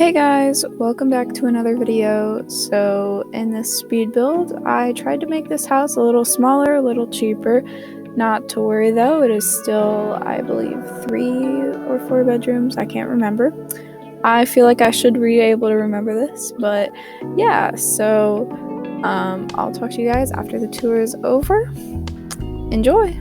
Hey guys, welcome back to another video. So in this speed build, I tried to make this house a little smaller, a little cheaper. Not to worry though, it is still, I believe, 3 or 4 bedrooms. I can't remember. I feel like I should be able to remember this, but yeah, so I'll talk to you guys after the tour is over. Enjoy!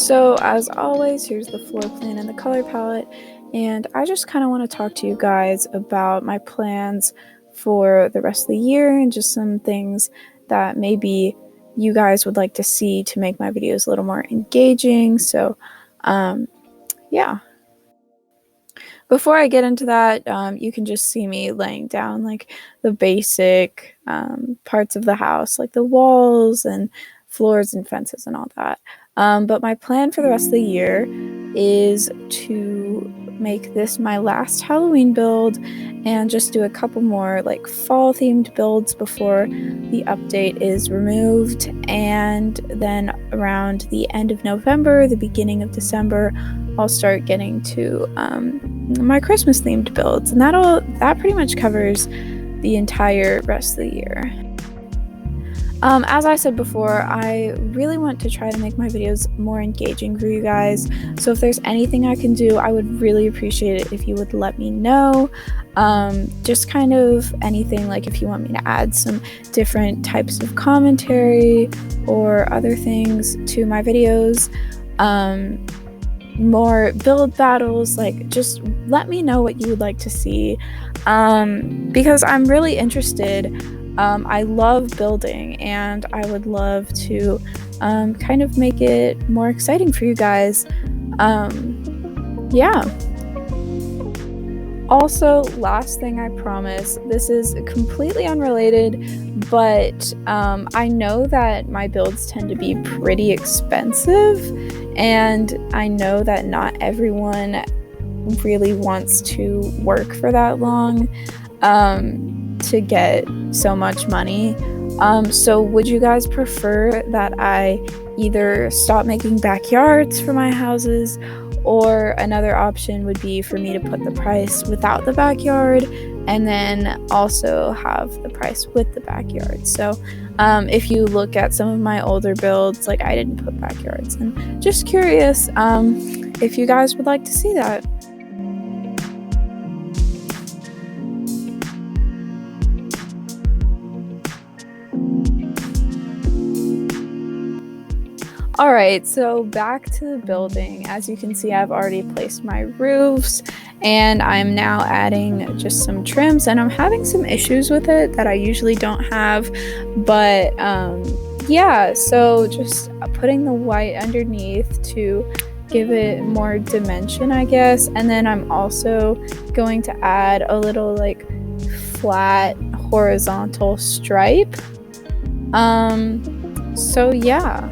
So as always, here's the floor plan and the color palette, and I just kind of want to talk to you guys about my plans for the rest of the year and just some things that maybe you guys would like to see to make my videos a little more engaging. So yeah. Before I get into that, you can just see me laying down like the basic parts of the house, like the walls and floors and fences and all that. But my plan for the rest of the year is to make this my last Halloween build and just do a couple more like fall themed builds before the update is removed. And then around the end of November, the beginning of December, I'll start getting to my Christmas themed builds, and that pretty much covers the entire rest of the year. As I said before, I really want to try to make my videos more engaging for you guys, so if there's anything I can do, I would really appreciate it if you would let me know. Just kind of anything, like if you want me to add some different types of commentary or other things to my videos, more build battles, like just let me know what you would like to see, because I'm really interested. I love building, and I would love to kind of make it more exciting for you guys. Yeah. Also, last thing I promise, this is completely unrelated, but I know that my builds tend to be pretty expensive, and I know that not everyone really wants to work for that long to get so much money. So would you guys prefer that I either stop making backyards for my houses, or another option would be for me to put the price without the backyard and then also have the price with the backyard? So if you look at some of my older builds, like I didn't put backyards, and just curious if you guys would like to see that. Alright, so back to the building. As you can see, I've already placed my roofs, and I'm now adding just some trims, and I'm having some issues with it that I usually don't have, but yeah, so just putting the white underneath to give it more dimension, I guess, and then I'm also going to add a little like flat horizontal stripe. So yeah.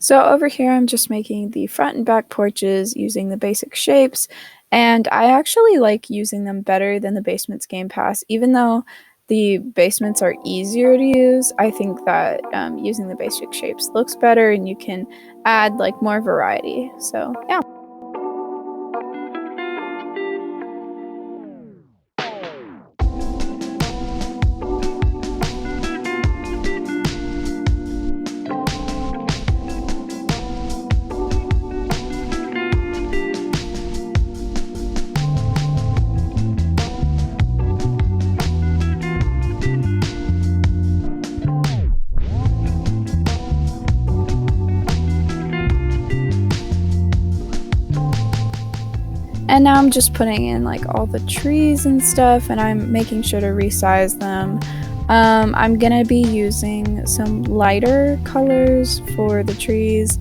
So over here, I'm just making the front and back porches using the basic shapes, and I actually like using them better than the basement's game pass. Even though the basements are easier to use, I think that using the basic shapes looks better, and you can add like more variety. So yeah. And now I'm just putting in like all the trees and stuff, and I'm making sure to resize them. I'm gonna be using some lighter colors for the trees,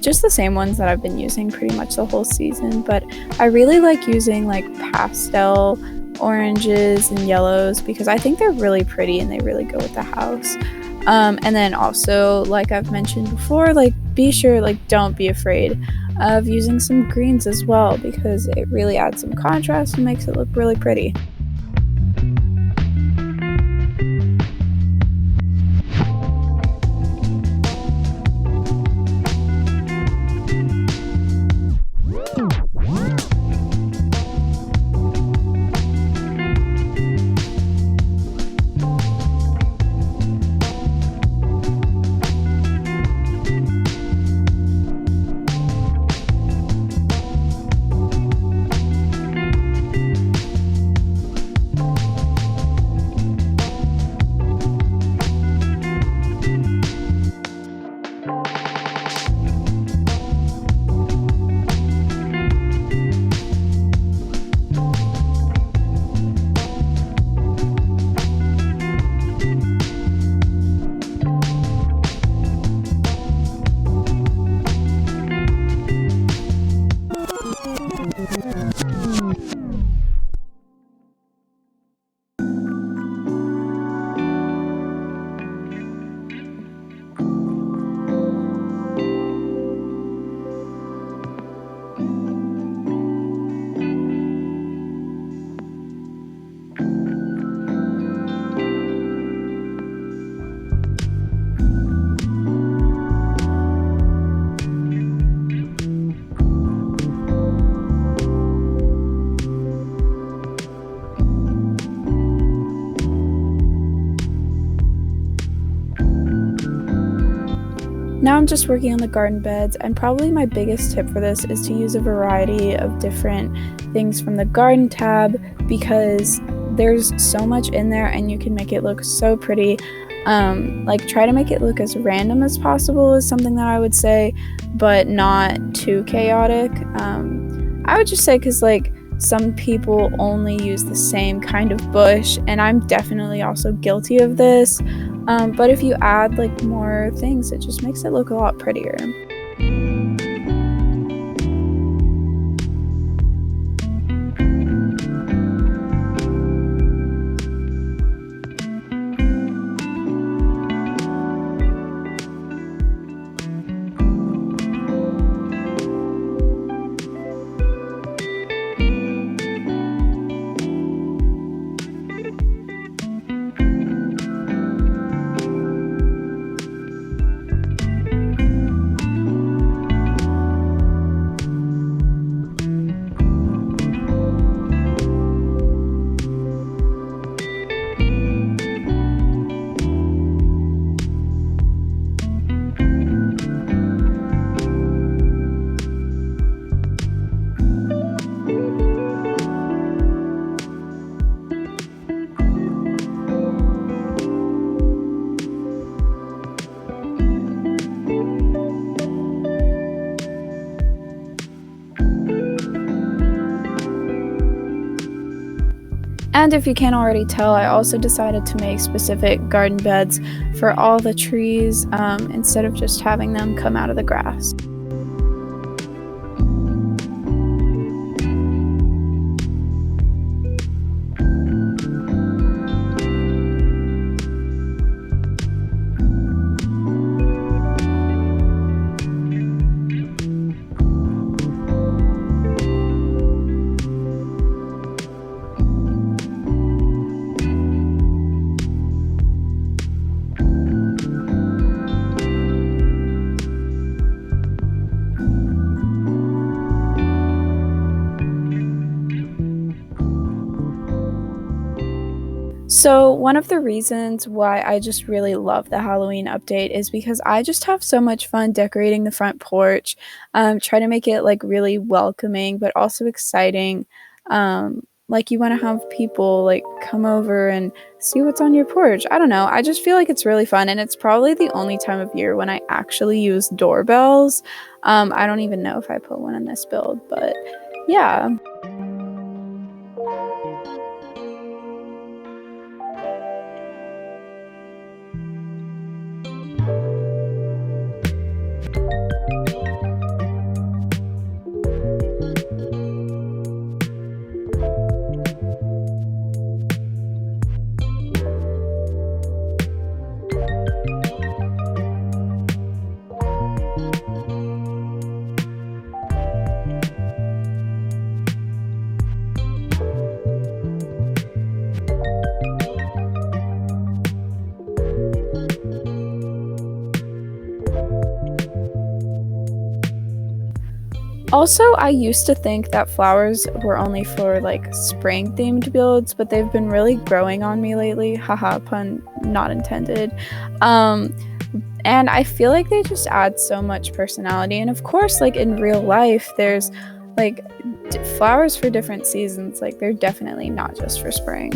just the same ones that I've been using pretty much the whole season, but I really like using like pastel oranges and yellows because I think they're really pretty and they really go with the house. And then also, like I've mentioned before, like be sure, like don't be afraid of using some greens as well because it really adds some contrast and makes it look really pretty. Now I'm just working on the garden beds, and probably my biggest tip for this is to use a variety of different things from the garden tab because there's so much in there and you can make it look so pretty. Like try to make it look as random as possible is something that I would say, but not too chaotic. I would just say because like some people only use the same kind of bush, and I'm definitely also guilty of this. But if you add like more things, it just makes it look a lot prettier. And if you can't already tell, I also decided to make specific garden beds for all the trees instead of just having them come out of the grass. So, one of the reasons why I just really love the Halloween update is because I just have so much fun decorating the front porch, try to make it like really welcoming but also exciting. Like you want to have people like come over and see what's on your porch. I don't know. I just feel like it's really fun, and it's probably the only time of year when I actually use doorbells. I don't even know if I put one in this build, but yeah. Also, I used to think that flowers were only for like spring themed builds, but they've been really growing on me lately. Haha, pun not intended. Um, and I feel like they just add so much personality. And of course, like in real life, there's like flowers for different seasons. Like they're definitely not just for spring.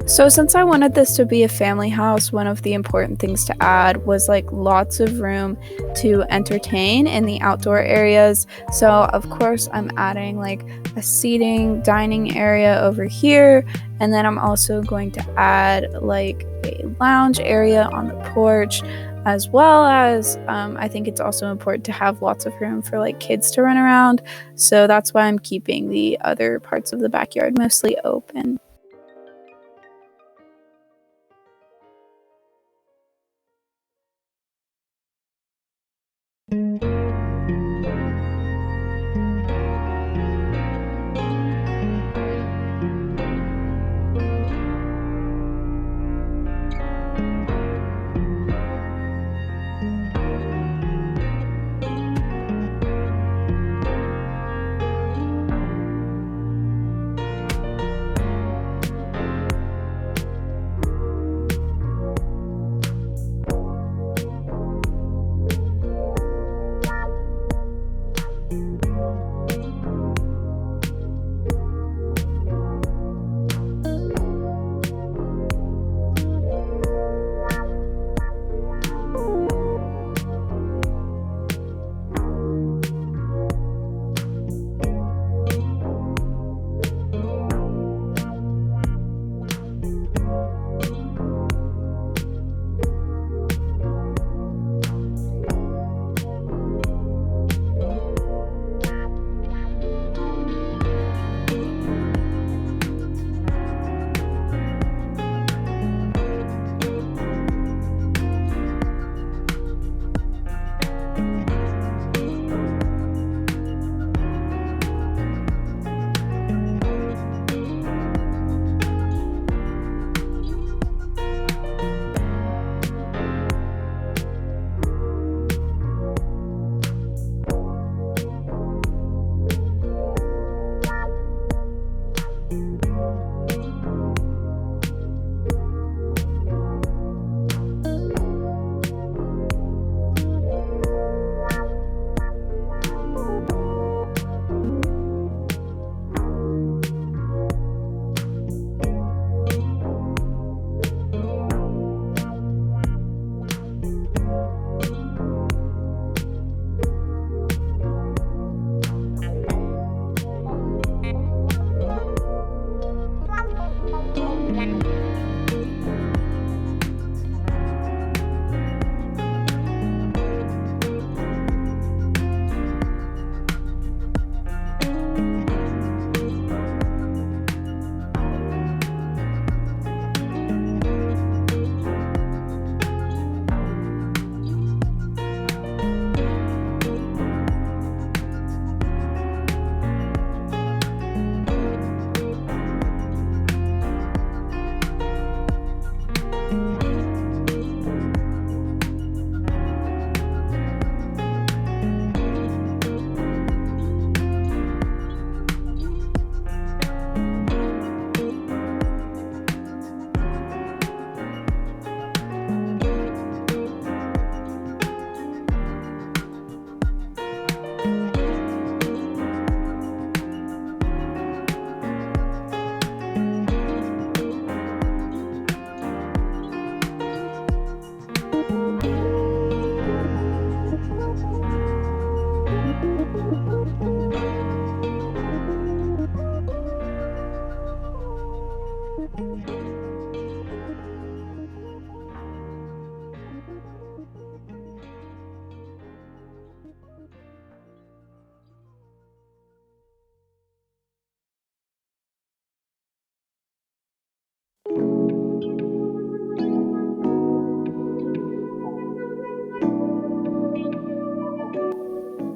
So, since I wanted this to be a family house, one of the important things to add was like lots of room to entertain in the outdoor areas. So, of course, I'm adding like a seating, dining area over here, and then I'm also going to add like a lounge area on the porch, as well as I think it's also important to have lots of room for like kids to run around. So, that's why I'm keeping the other parts of the backyard mostly open.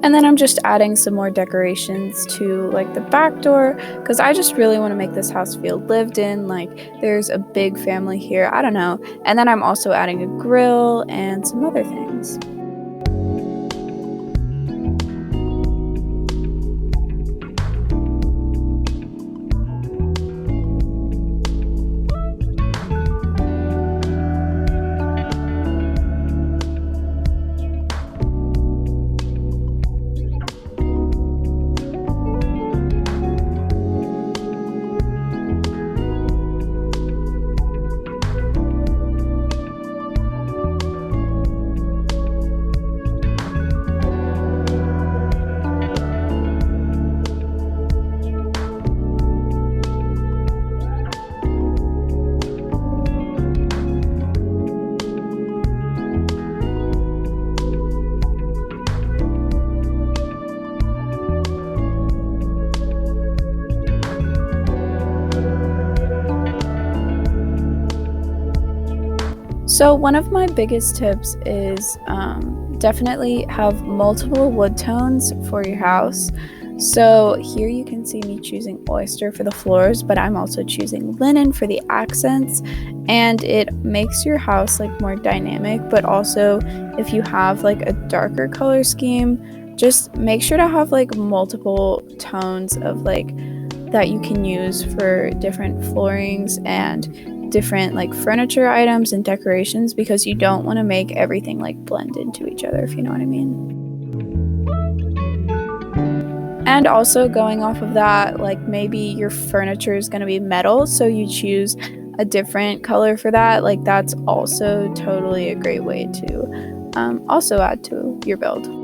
And then I'm just adding some more decorations to like the back door because I just really want to make this house feel lived in, like there's a big family here, I don't know. And then I'm also adding a grill and some other things. So one of my biggest tips is definitely have multiple wood tones for your house. So here you can see me choosing oyster for the floors, but I'm also choosing linen for the accents, and it makes your house like more dynamic. But also if you have like a darker color scheme, just make sure to have like multiple tones of like that you can use for different floorings and different like furniture items and decorations, because you don't want to make everything like blend into each other, if you know what I mean. And also going off of that, like maybe your furniture is going to be metal, so you choose a different color for that. Like that's also totally a great way to also add to your build.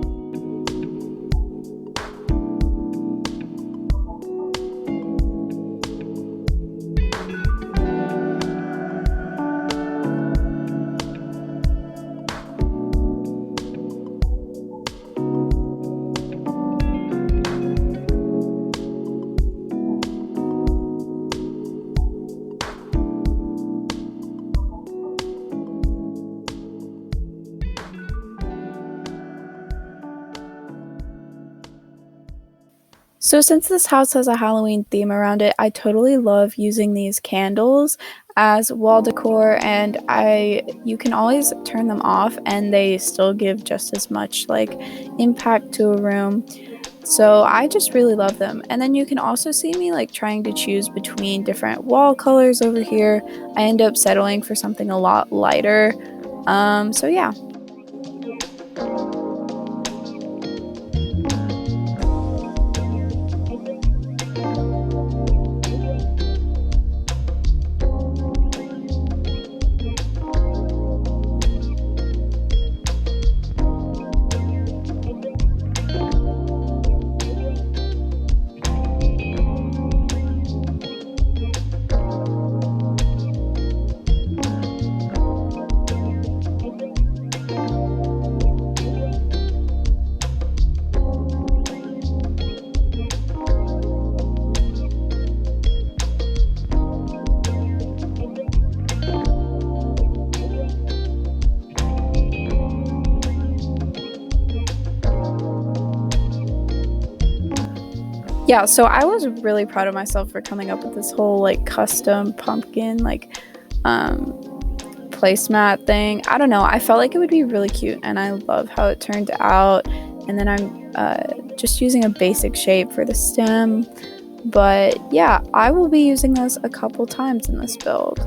So since this house has a Halloween theme around it, I totally love using these candles as wall decor, and you can always turn them off and they still give just as much like impact to a room. So I just really love them. And then you can also see me like trying to choose between different wall colors over here. I end up settling for something a lot lighter. So yeah. Yeah, so I was really proud of myself for coming up with this whole like custom pumpkin like placemat thing. I don't know, I felt like it would be really cute and I love how it turned out. And then I'm just using a basic shape for the stem. But yeah, I will be using this a couple times in this build.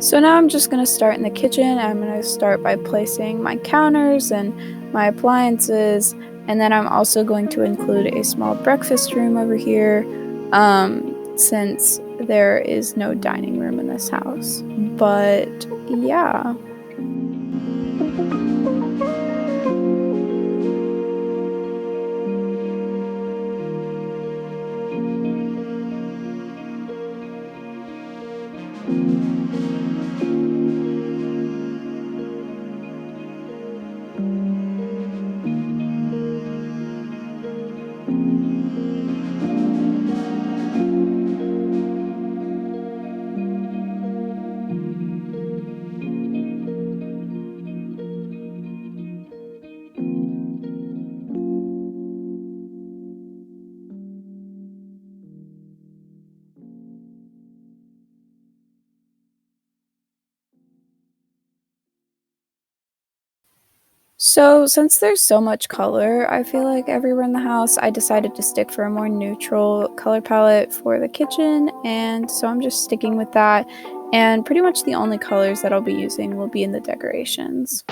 So now I'm just going to start in the kitchen. I'm going to start by placing my counters and my appliances, and then I'm also going to include a small breakfast room over here, since there is no dining room in this house. But yeah. So, since there's so much color, I feel like everywhere in the house, I decided to stick for a more neutral color palette for the kitchen, and so I'm just sticking with that. And pretty much the only colors that I'll be using will be in the decorations.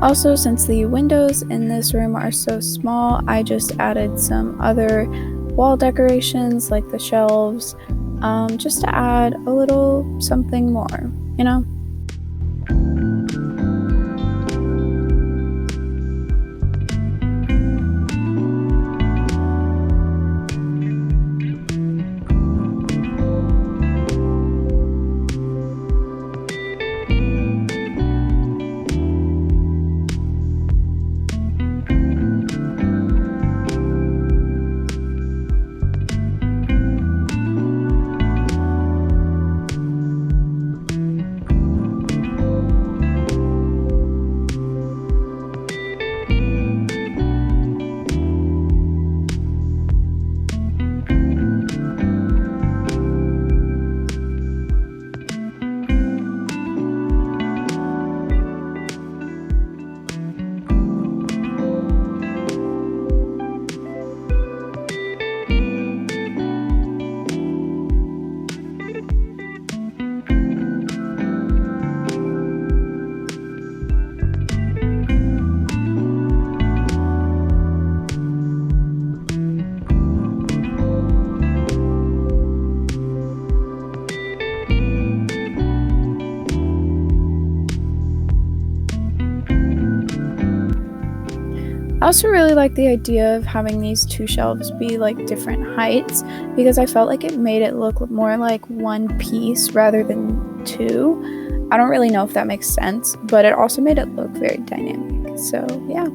Also, since the windows in this room are so small, I just added some other wall decorations like the shelves, just to add a little something more, you know? I also really like the idea of having these two shelves be like different heights because I felt like it made it look more like one piece rather than two. I don't really know if that makes sense, but it also made it look very dynamic. So, yeah.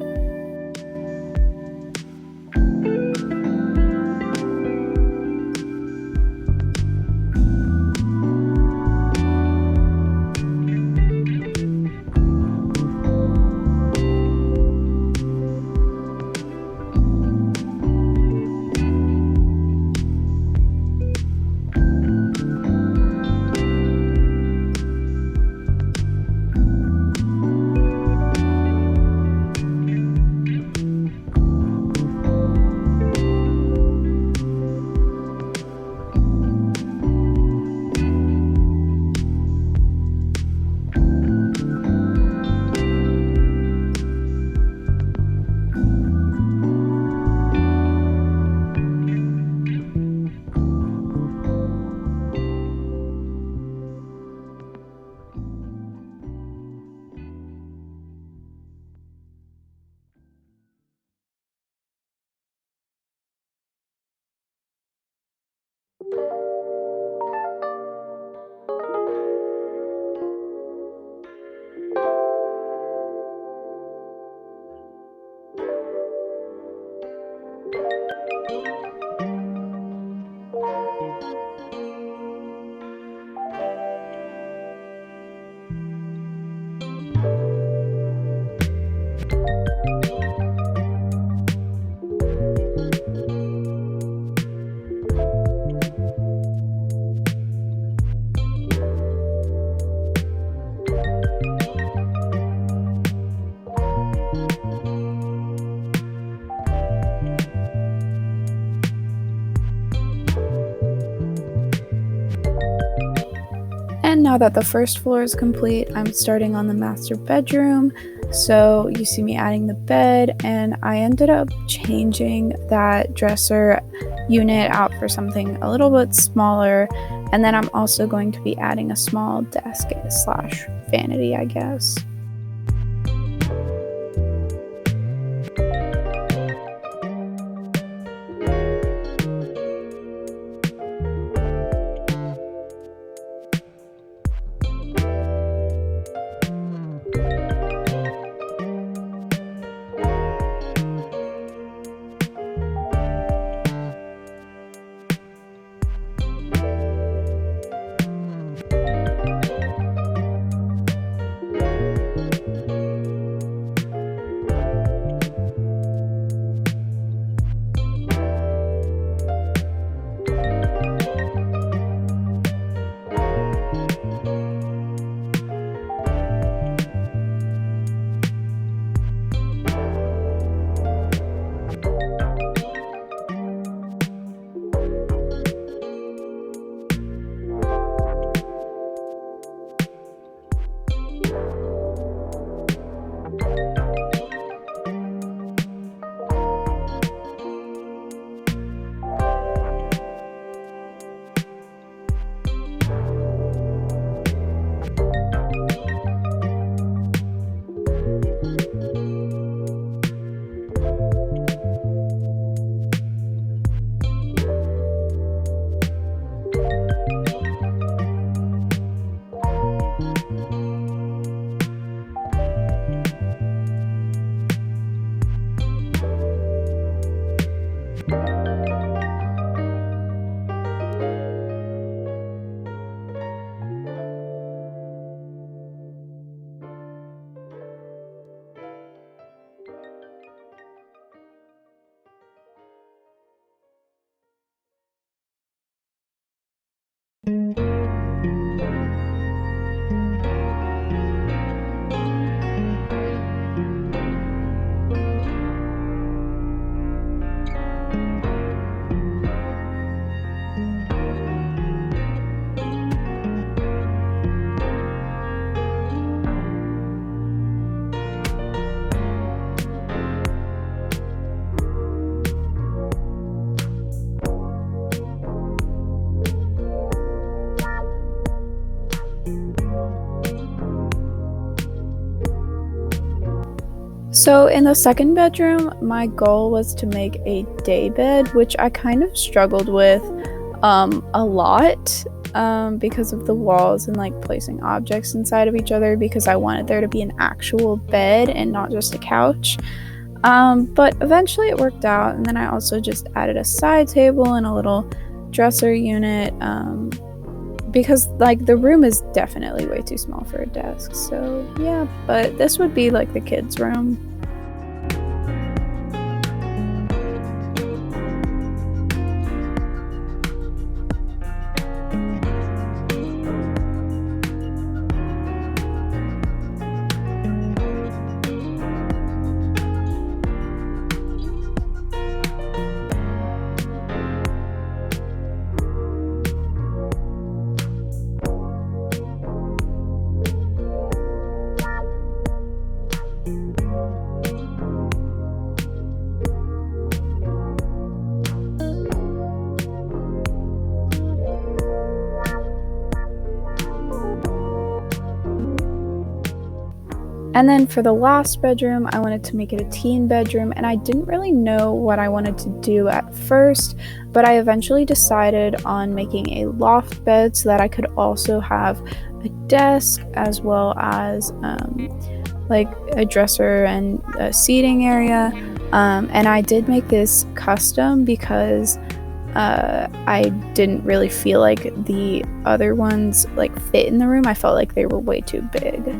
And now that the first floor is complete, I'm starting on the master bedroom. So you see me adding the bed, and I ended up changing that dresser unit out for something a little bit smaller. And then I'm also going to be adding a small desk slash vanity, I guess. So in the second bedroom, my goal was to make a day bed, which I kind of struggled with a lot because of the walls and like placing objects inside of each other, because I wanted there to be an actual bed and not just a couch. But eventually it worked out, and then I also just added a side table and a little dresser unit because like the room is definitely way too small for a desk. So yeah, but this would be like the kids' room. And then for the last bedroom, I wanted to make it a teen bedroom, and I didn't really know what I wanted to do at first, but I eventually decided on making a loft bed so that I could also have a desk as well as like a dresser and a seating area. And I did make this custom because I didn't really feel like the other ones like fit in the room. I felt like they were way too big.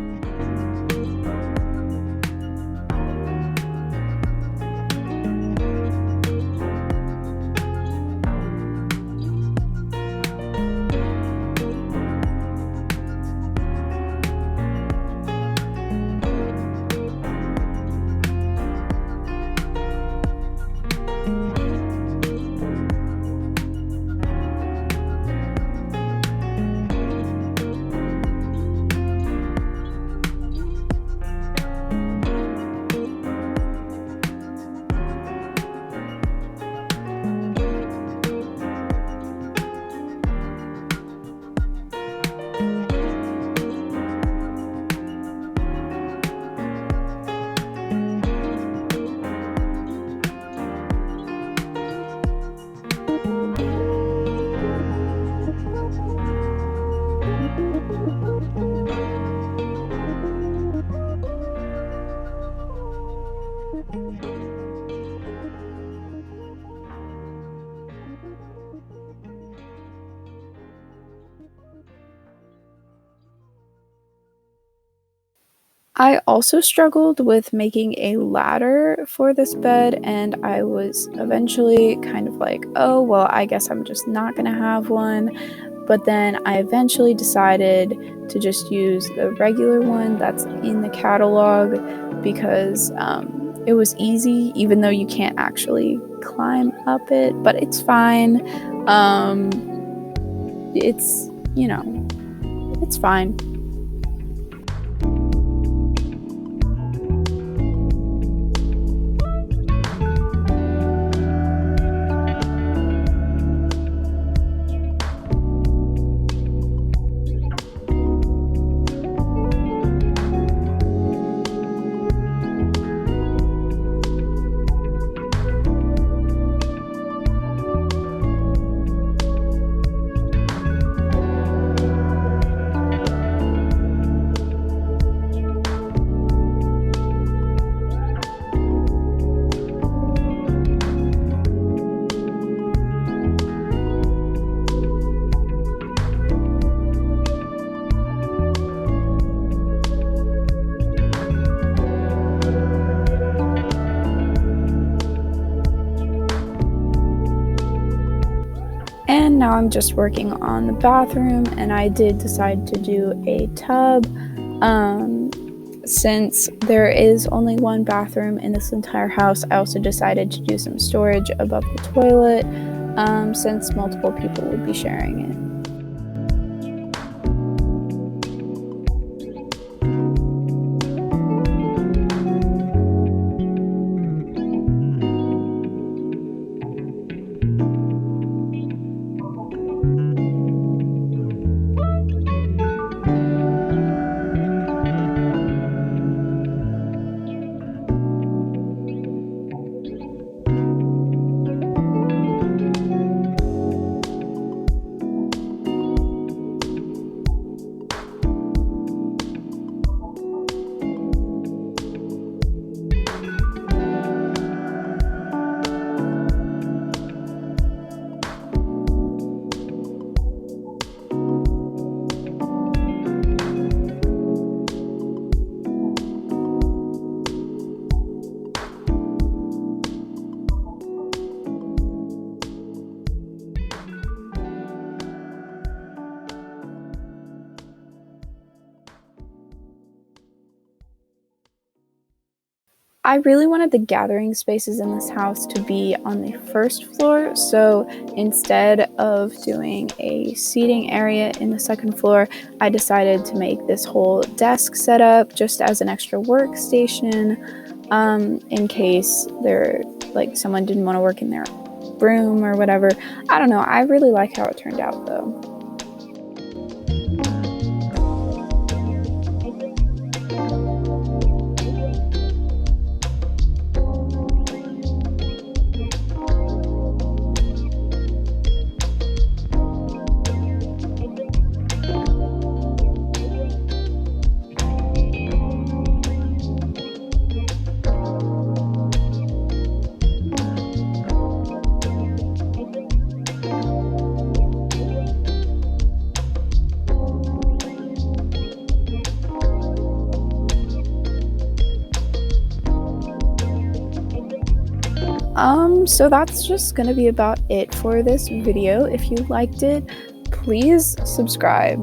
I also struggled with making a ladder for this bed, and I was eventually kind of like, oh, well, I guess I'm just not gonna have one. But then I eventually decided to just use the regular one that's in the catalog because it was easy, even though you can't actually climb up it, but it's fine. It's, you know, it's fine. And now I'm just working on the bathroom, and I did decide to do a tub. Since there is only one bathroom in this entire house, I also decided to do some storage above the toilet, since multiple people would be sharing it. I really wanted the gathering spaces in this house to be on the first floor, so instead of doing a seating area in the second floor, I decided to make this whole desk setup just as an extra workstation, in case someone didn't want to work in their room or whatever. I don't know, I really like how it turned out though. So that's just gonna be about it for this video. If you liked it, please subscribe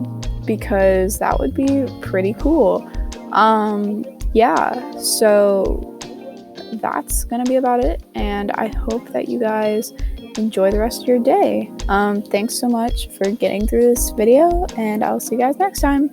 because that would be pretty cool. Yeah, so that's gonna be about it, and I hope that you guys enjoy the rest of your day. Thanks so much for getting through this video, and I'll see you guys next time.